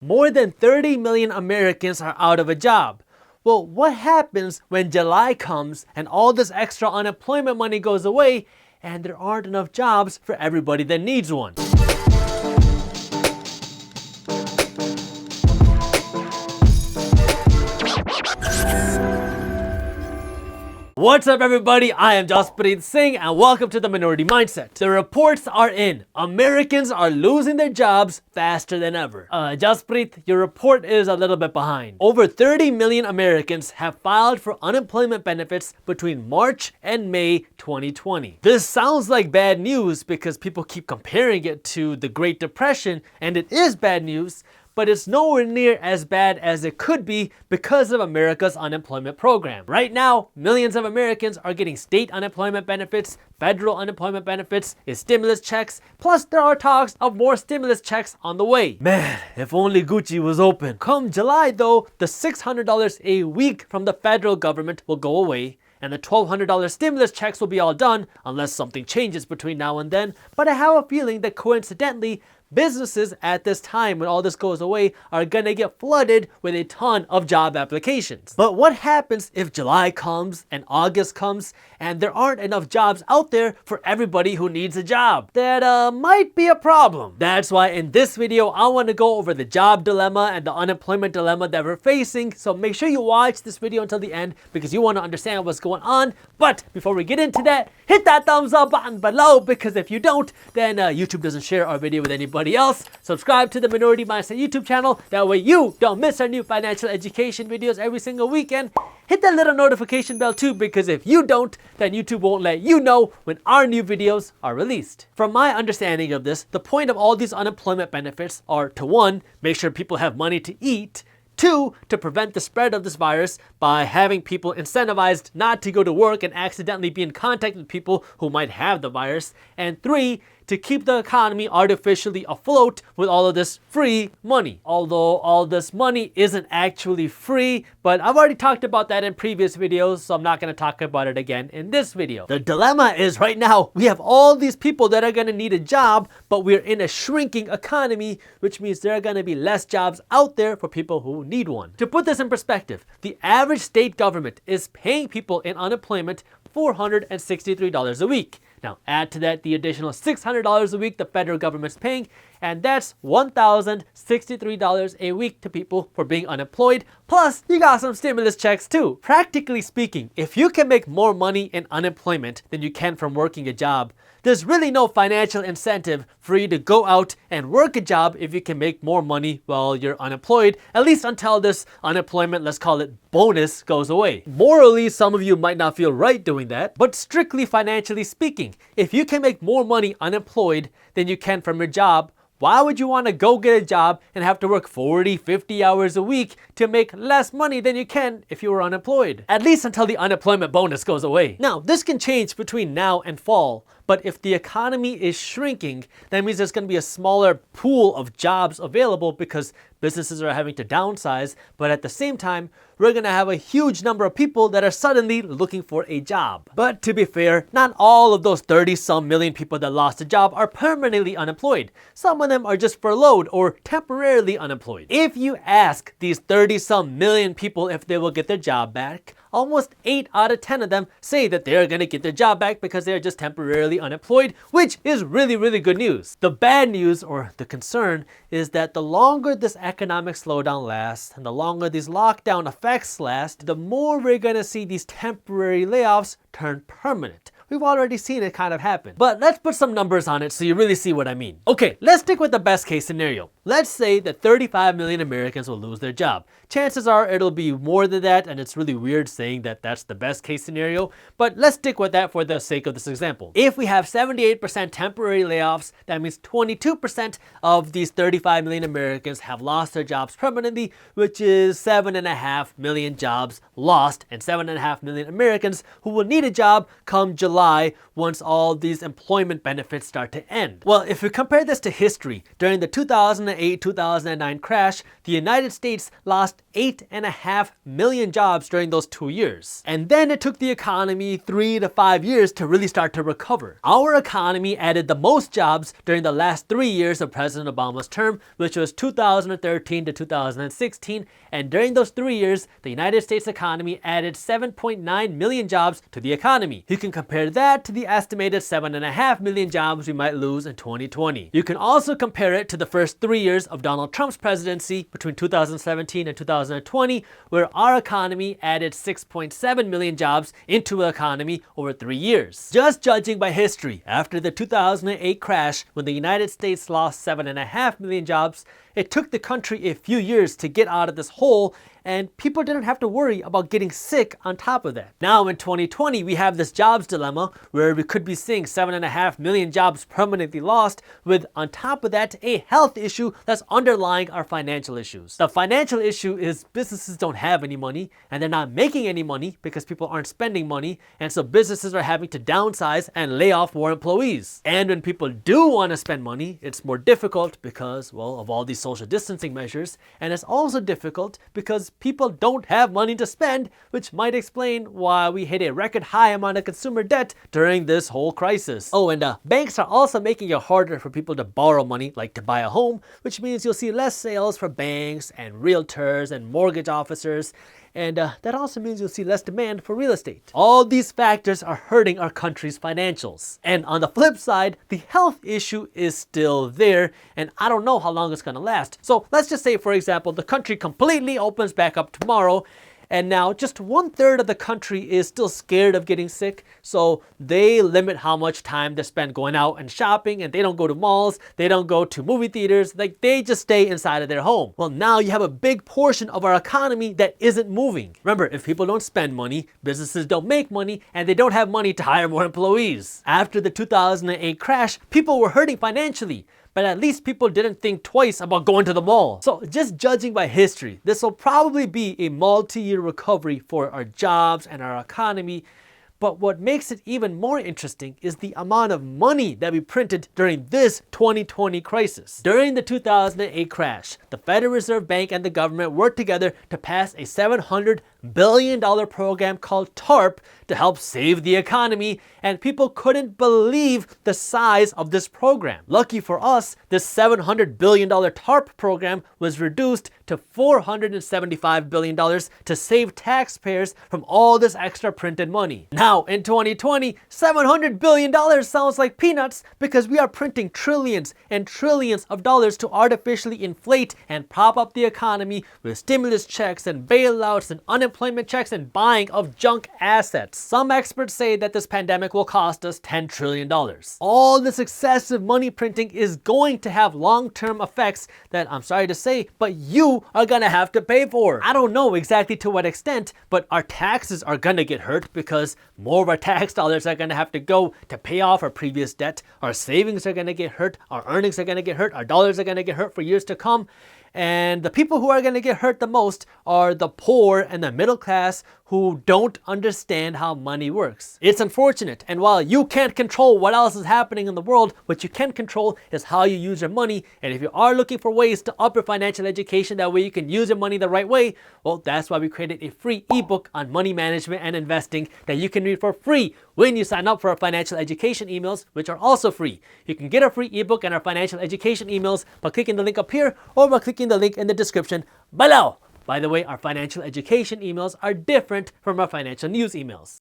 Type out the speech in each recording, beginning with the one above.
More than 30 million Americans are out of a job. Well, what happens when July comes and all this extra unemployment money goes away and there aren't enough jobs for everybody that needs one? What's up, everybody? I am Jaspreet Singh and welcome to the Minority Mindset. The reports are in. Americans are losing their jobs faster than ever. Jaspreet, your report is a little bit behind. Over 30 million Americans have filed for unemployment benefits between March and May 2020. This sounds like bad news because people keep comparing it to the Great Depression, and it is bad news, but it's nowhere near as bad as it could be because of America's unemployment program. Right now, millions of Americans are getting state unemployment benefits, federal unemployment benefits, stimulus checks, plus there are talks of more stimulus checks on the way. Man, if only Gucci was open. Come July though, the $600 a week from the federal government will go away, and the $1,200 stimulus checks will be all done unless something changes between now and then. But I have a feeling that coincidentally, businesses at this time when all this goes away are gonna get flooded with a ton of job applications. But what happens if July comes and August comes and there aren't enough jobs out there for everybody who needs a job? That might be a problem. That's why in this video, I wanna go over the job dilemma and the unemployment dilemma that we're facing. So make sure you watch this video until the end because you wanna understand what's going on. But before we get into that, hit that thumbs up button below because if you don't, then YouTube doesn't share our video with anybody else. Subscribe to the Minority Mindset YouTube channel. That way you don't miss our new financial education videos every single weekend. Hit that little notification bell too, because if you don't, then YouTube won't let you know when our new videos are released. From my understanding of this, the point of all these unemployment benefits are to 1, make sure people have money to eat, 2, to prevent the spread of this virus by having people incentivized not to go to work and accidentally be in contact with people who might have the virus, and 3, to keep the economy artificially afloat with all of this free money. Although all this money isn't actually free, but I've already talked about that in previous videos, so I'm not gonna talk about it again in this video. The dilemma is right now, we have all these people that are gonna need a job, but we're in a shrinking economy, which means there are gonna be less jobs out there for people who need one. To put this in perspective, the average state government is paying people in unemployment $463 a week. Now add to that the additional $600 a week the federal government's paying, and that's $1,063 a week to people for being unemployed. Plus, you got some stimulus checks too. Practically speaking, if you can make more money in unemployment than you can from working a job, there's really no financial incentive for you to go out and work a job if you can make more money while you're unemployed, at least until this unemployment, let's call it bonus, goes away. Morally, some of you might not feel right doing that, but strictly financially speaking, if you can make more money unemployed than you can from your job, why would you want to go get a job and have to work 40, 50 hours a week to make less money than you can if you were unemployed? At least until the unemployment bonus goes away. Now, this can change between now and fall, but if the economy is shrinking, that means there's going to be a smaller pool of jobs available because businesses are having to downsize, but at the same time, we're going to have a huge number of people that are suddenly looking for a job. But to be fair, not all of those 30-some million people that lost a job are permanently unemployed. Some of them are just furloughed or temporarily unemployed. If you ask these 30-some million people if they will get their job back, almost 8 out of 10 of them say that they're going to get their job back because they're just temporarily unemployed, which is really, really good news. The bad news, or the concern, is that the longer this economic slowdown lasts and the longer these lockdown effects last, the more we're going to see these temporary layoffs turn permanent. We've already seen it kind of happen. But let's put some numbers on it so you really see what I mean. Okay, let's stick with the best case scenario. Let's say that 35 million Americans will lose their job. Chances are it'll be more than that, and it's really weird saying that that's the best case scenario, but let's stick with that for the sake of this example. If we have 78% temporary layoffs, that means 22% of these 35 million Americans have lost their jobs permanently, which is 7.5 million jobs lost and 7.5 million Americans who will need a job come July July once all these employment benefits start to end. Well, if we compare this to history, during the 2008-2009 crash, the United States lost 8.5 million jobs during those 2 years. And then it took the economy 3 to 5 years to really start to recover. Our economy added the most jobs during the last 3 years of President Obama's term, which was 2013 to 2016. And during those 3 years, the United States economy added 7.9 million jobs to the economy. You can compare that to the estimated 7.5 million jobs we might lose in 2020. You can also compare it to the first 3 years of Donald Trump's presidency between 2017 and 2020, where our economy added 6.7 million jobs into the economy over 3 years. Just judging by history, after the 2008 crash, when the United States lost 7.5 million jobs, it took the country a few years to get out of this hole, and people didn't have to worry about getting sick on top of that. Now in 2020, we have this jobs dilemma where we could be seeing 7.5 million jobs permanently lost, with on top of that a health issue that's underlying our financial issues. The financial issue is businesses don't have any money, and they're not making any money because people aren't spending money, and so businesses are having to downsize and lay off more employees. And when people do want to spend money, it's more difficult because, well, of all these social distancing measures, and it's also difficult because people don't have money to spend, which might explain why we hit a record high amount of consumer debt during this whole crisis. Oh, and banks are also making it harder for people to borrow money, like to buy a home, which means you'll see less sales for banks and realtors and mortgage officers. And that also means you'll see less demand for real estate. All these factors are hurting our country's financials. And on the flip side, the health issue is still there, and I don't know how long it's gonna last. So let's just say, for example, the country completely opens back up tomorrow, and now just 1/3 of the country is still scared of getting sick, so they limit how much time they spend going out and shopping, and they don't go to malls, they don't go to movie theaters, like they just stay inside of their home. Well, now you have a big portion of our economy that isn't moving. Remember, if people don't spend money, businesses don't make money, and they don't have money to hire more employees. After the 2008 crash, people were hurting financially, but at least people didn't think twice about going to the mall. So just judging by history, this will probably be a multi-year recovery for our jobs and our economy. But what makes it even more interesting is the amount of money that we printed during this 2020 crisis. During the 2008 crash, the Federal Reserve Bank and the government worked together to pass a $700 billion program called TARP to help save the economy, and people couldn't believe the size of this program. Lucky for us, this $700 billion TARP program was reduced to $475 billion to save taxpayers from all this extra printed money. Now, in 2020, $700 billion sounds like peanuts because we are printing trillions and trillions of dollars to artificially inflate and prop up the economy with stimulus checks and bailouts and unemployment checks and buying of junk assets. Some experts say that this pandemic will cost us $10 trillion. All this excessive money printing is going to have long-term effects that, I'm sorry to say, but you are gonna have to pay for. I don't know exactly to what extent, but our taxes are gonna get hurt because more of our tax dollars are gonna have to go to pay off our previous debt. Our savings are gonna get hurt, our earnings are gonna get hurt, our dollars are gonna get hurt for years to come. And the people who are going to get hurt the most are the poor and the middle class who don't understand how money works. It's unfortunate, and while you can't control what else is happening in the world, what you can control is how you use your money. And if you are looking for ways to up your financial education, that way you can use your money the right way, well, that's why we created a free ebook on money management and investing that you can read for free when you sign up for our financial education emails, which are also free. You can get our free ebook and our financial education emails by clicking the link up here or by clicking the link in the description below. By the way, our financial education emails are different from our financial news emails.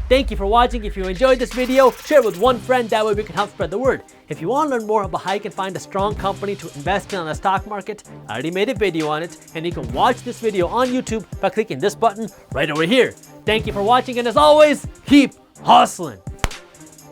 Thank you for watching. If you enjoyed this video, share it with one friend, that way we can help spread the word. If you want to learn more about how you can find a strong company to invest in on the stock market, I already made a video on it, and you can watch this video on YouTube by clicking this button right over here. Thank you for watching, and as always, keep hustling.